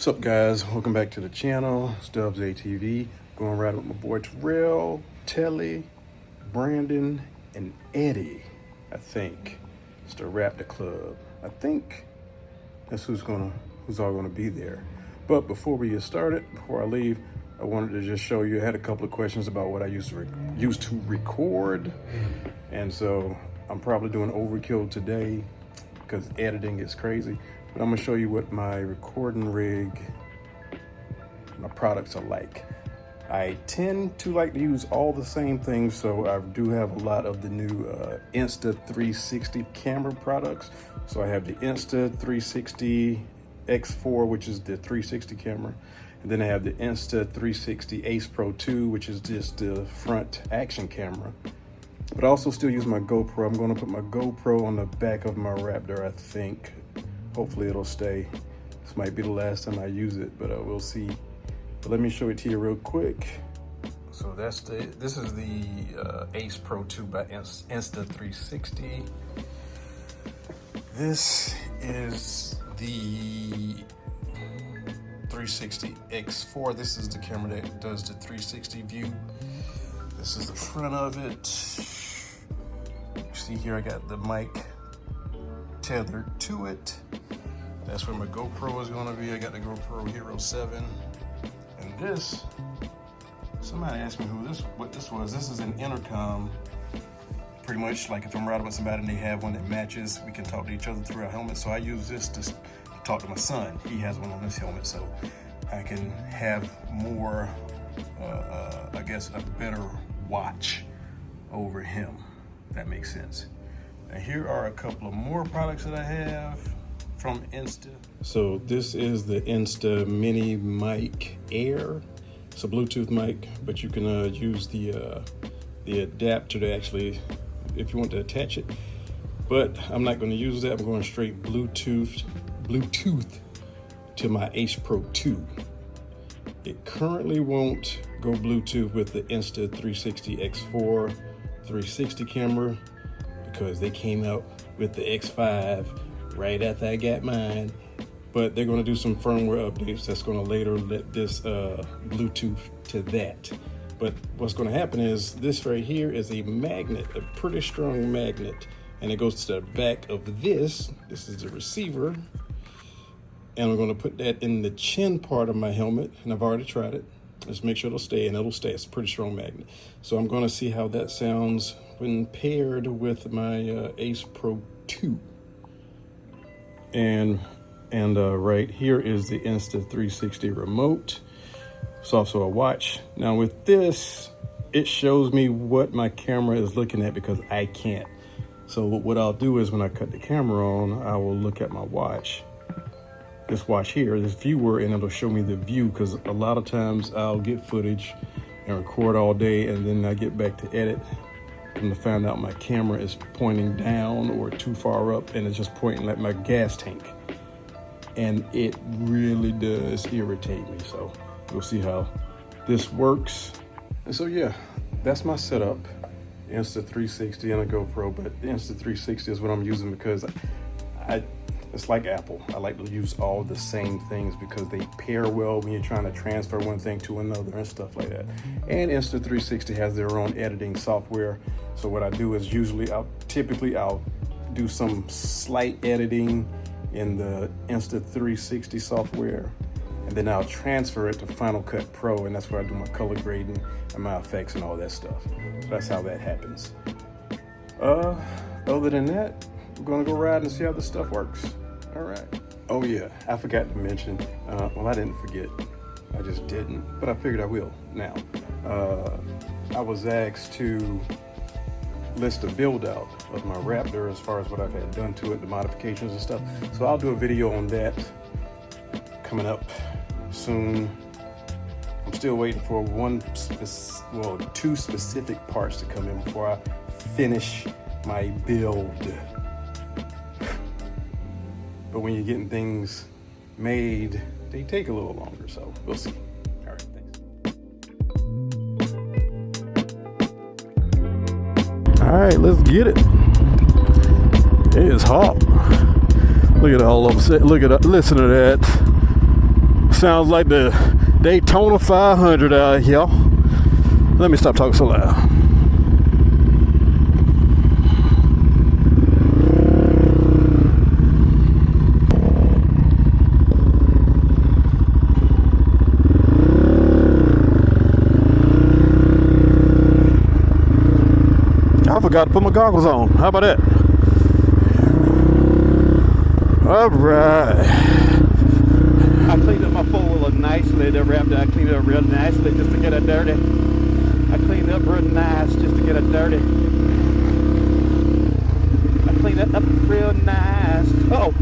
What's up, guys? Welcome back to the channel. Stubbs ATV. Going right with my boy Terrell, Telly, Brandon, and Eddie. I think it's the Raptor Club. I think that's who's all gonna be there. But before we get started, before I leave, I wanted to just show you. I had a couple of questions about what I used to record, and so I'm probably doing overkill today because editing is crazy. But I'm gonna show you what my recording rig, my products are like. I tend to like to use all the same things, so I do have a lot of the new Insta360 camera products. So I have the Insta360x4, which is the 360 camera. And then I have the Insta360 Ace Pro 2, which is just the front action camera. But I also still use my GoPro. I'm gonna put my GoPro on the back of my Raptor, I think. Hopefully it'll stay. This might be the last time I use it, but we'll see. But let me show it to you real quick. So this is the Ace Pro 2 by Insta360. This is the 360x4. This is the camera that does the 360 view. This is the front of it. You see here I got the mic tethered to it. That's where my GoPro is going to be. I got the GoPro Hero 7. And this, somebody asked me what this was. This is an intercom. Pretty much like if I'm riding with somebody and they have one that matches, we can talk to each other through our helmet. So I use this to talk to my son. He has one on his helmet, so I can have more, I guess, a better watch over him. If that makes sense. Now here are a couple of more products that I have from Insta. So this is the Insta Mini Mic Air. It's a Bluetooth mic, but you can use the adapter to actually, if you want to attach it. But I'm not going to use that. I'm going straight Bluetooth to my Ace Pro 2. It currently won't go Bluetooth with the Insta360x4 360 camera because they came out with the X5 right after I got mine. But they're going to do some firmware updates that's going to later let this Bluetooth to that. But what's going to happen is this right here is a magnet, a pretty strong magnet, and it goes to the back of this. This is the receiver, and I'm going to put that in the chin part of my helmet, and I've already tried it. Let's make sure it'll stay, and it'll stay. It's a pretty strong magnet. So I'm going to see how that sounds when paired with my Ace Pro 2. And right here is the Insta360 remote. It's also a watch. Now with this, it shows me what my camera is looking at because I can't. So what I'll do is when I cut the camera on, I will look at my watch. This watch here, this viewer, and it'll show me the view because a lot of times I'll get footage and record all day and then I get back to edit and to find out my camera is pointing down or too far up and it's just pointing like my gas tank. And it really does irritate me. So we'll see how this works. And so yeah, that's my setup. Insta360 and a GoPro, but the Insta360 is what I'm using because it's like Apple. I like to use all the same things because they pair well when you're trying to transfer one thing to another and stuff like that. And Insta360 has their own editing software. So what I do is I'll do some slight editing in the Insta360 software, and then I'll transfer it to Final Cut Pro, and that's where I do my color grading and my effects and all that stuff. So that's how that happens. Other than that, we're gonna go ride and see how this stuff works. All right. Oh yeah, I forgot to mention, well, I didn't forget, I just didn't, but I figured I will now. I was asked to list a build out of my Raptor as far as what I've had done to it, the modifications and stuff. So I'll do a video on that coming up soon. I'm still waiting for two specific parts to come in before I finish my build. But when you're getting things made, they take a little longer, so we'll see. All right, thanks. All right, let's get it. It is hot. Look at all of them. Look at that. Listen to that Sounds like the Daytona 500 out here. Let me stop talking so loud. I forgot to put my goggles on. How about that? All right. I cleaned up my four-wheeler nicely. The Raptor, I cleaned it up real nicely just to get it dirty. I cleaned it up real nice just to get it dirty. I cleaned it up real nice. Oh.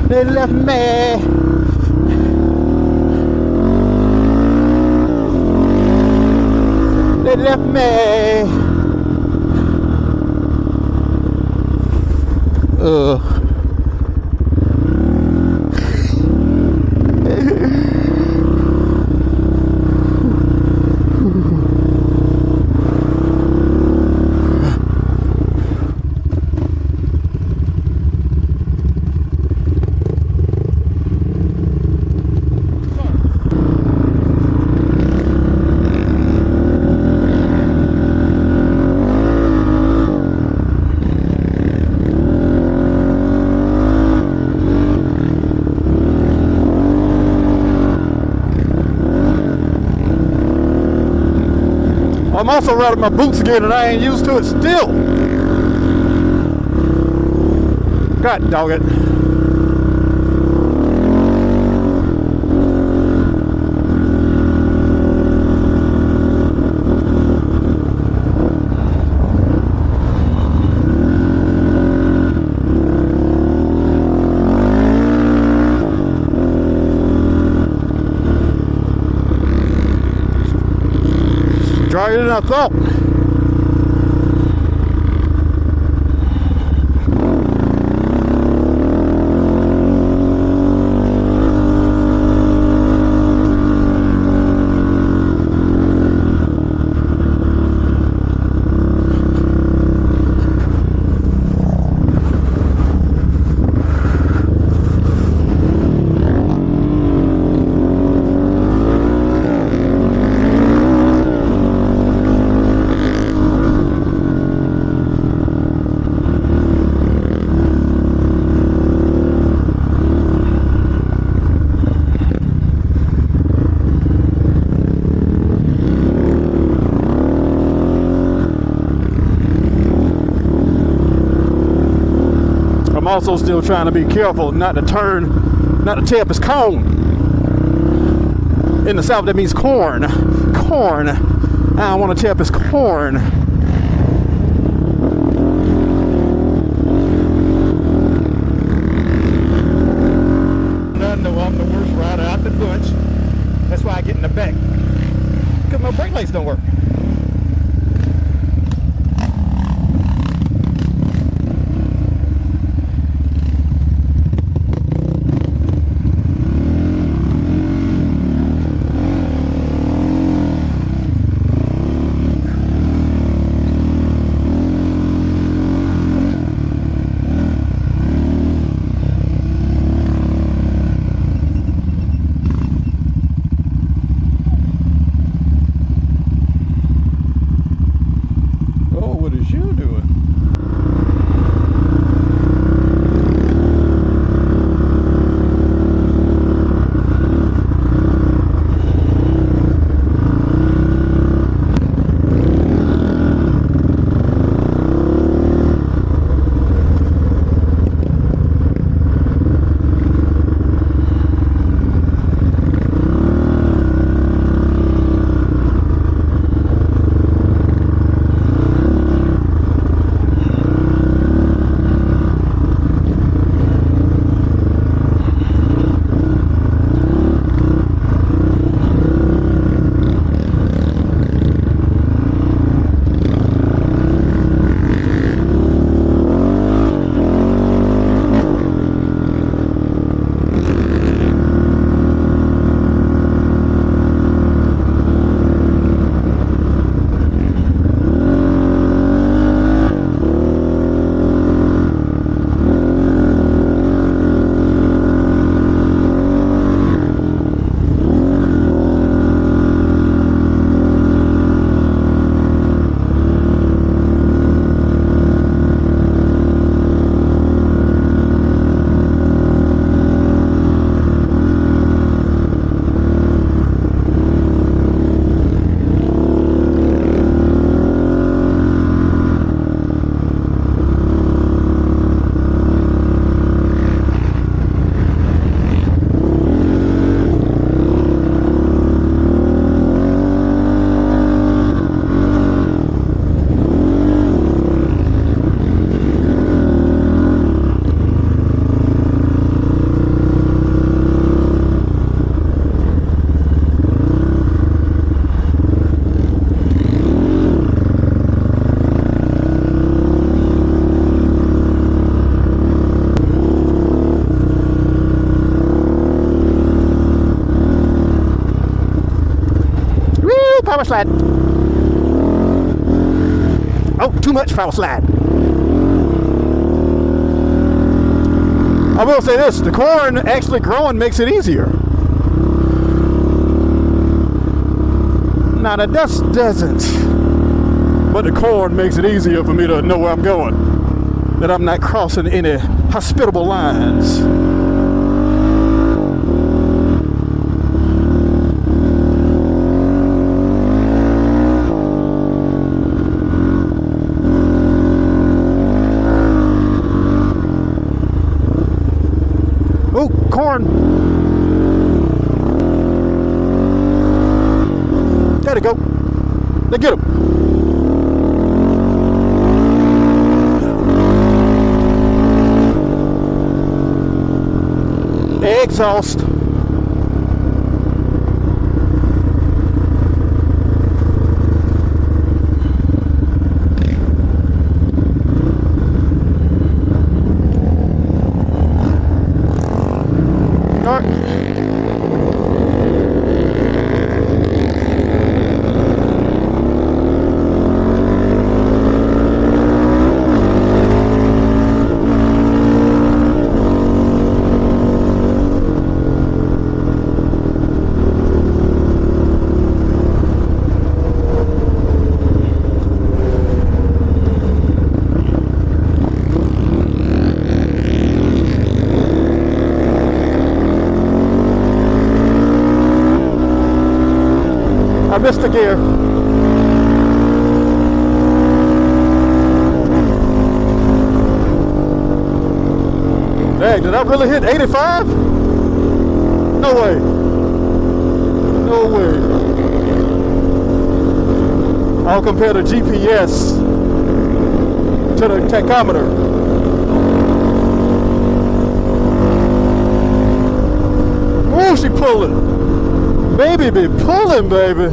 They left me. They left me. I'm also riding my boots again and I ain't used to it still. God dog it. Drier than I thought. I'm also still trying to be careful not to tear up his cone. In the South, that means corn. Corn. I don't want to tear up his corn. No, I'm the worst rider out the bunch. That's why I get in the back. Because my brake lights don't work. Power slide. Oh, too much power slide. I will say this, the corn actually growing makes it easier. Now the dust doesn't, but the corn makes it easier for me to know where I'm going, that I'm not crossing any hospitable lines. Oh, corn. There they go. They get him. Exhaust. All right. I missed the gear. Dang, did I really hit 85? No way. No way. I'll compare the GPS to the tachometer. Oh, she pulling. Baby be pulling, baby.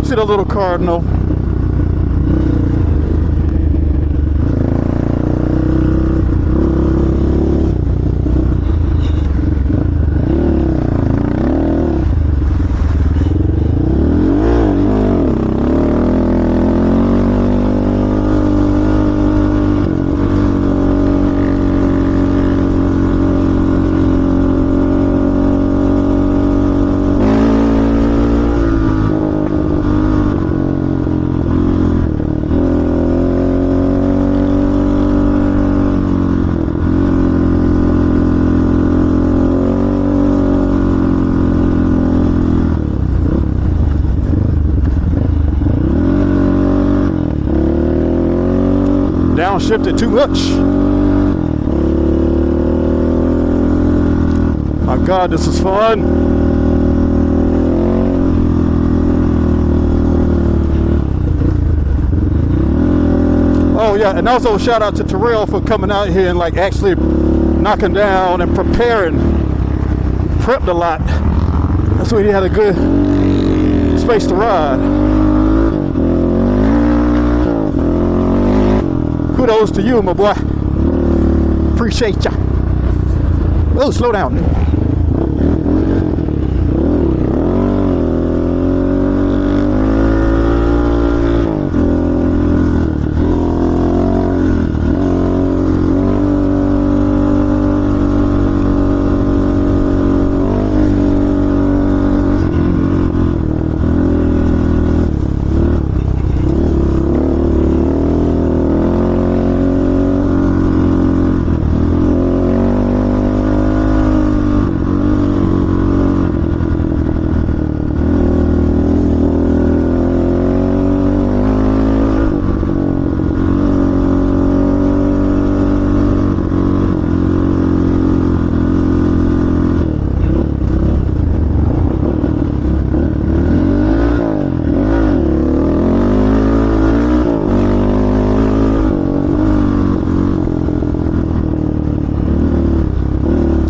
See the little cardinal. Downshifted too much. My God, this is fun. Oh yeah, and also shout out to Terrell for coming out here and like actually knocking down and preparing. Prepped a lot. That's why he had a good space to ride. Kudos to you, my boy. Appreciate ya. Oh, slow down.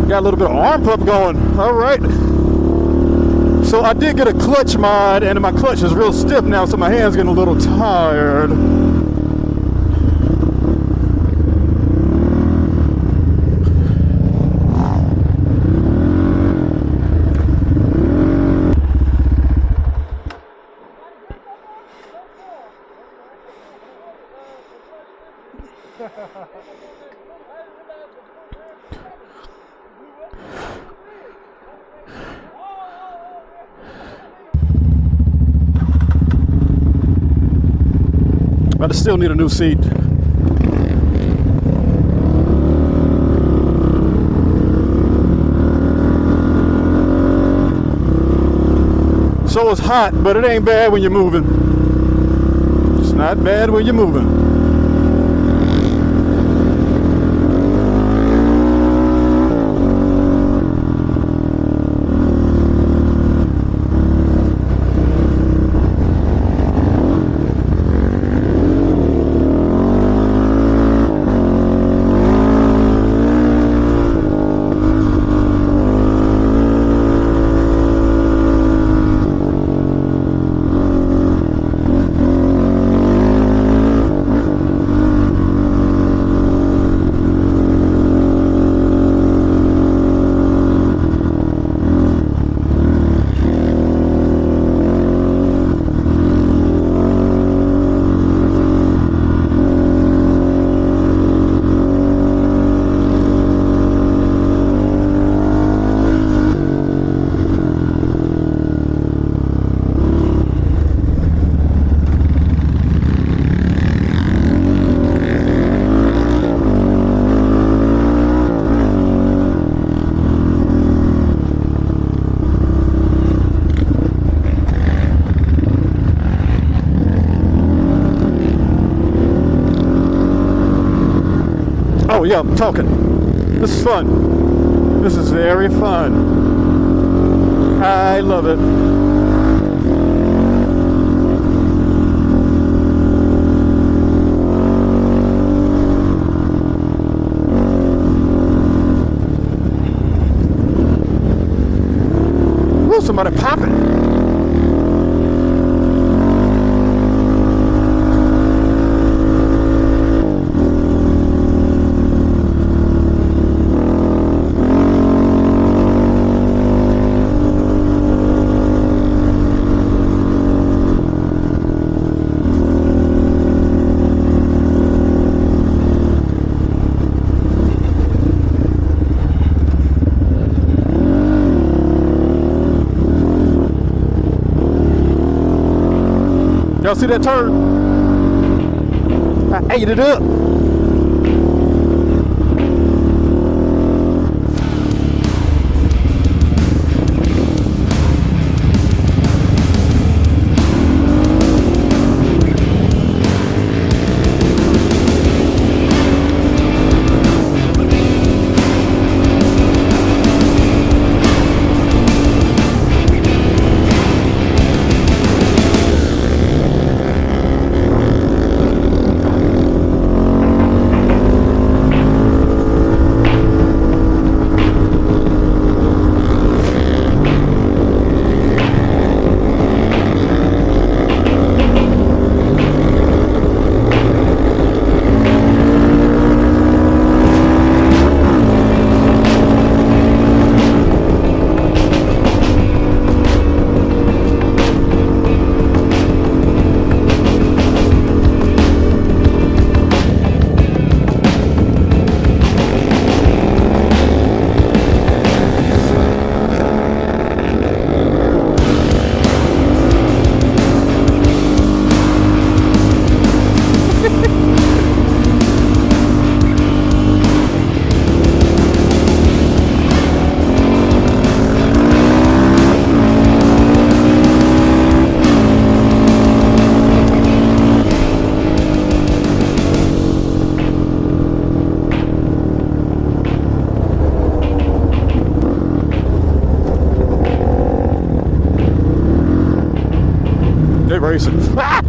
Got a little bit of arm pump going. All right. So I did get a clutch mod, and my clutch is real stiff now, so my hand's getting a little tired. But I still need a new seat. So it's hot, but it ain't bad when you're moving. It's not bad when you're moving. Oh yeah, I'm talking. This is fun. This is very fun. I love it. Whoa, somebody popping. Y'all see that turn? I ate it up. Racing. Ah!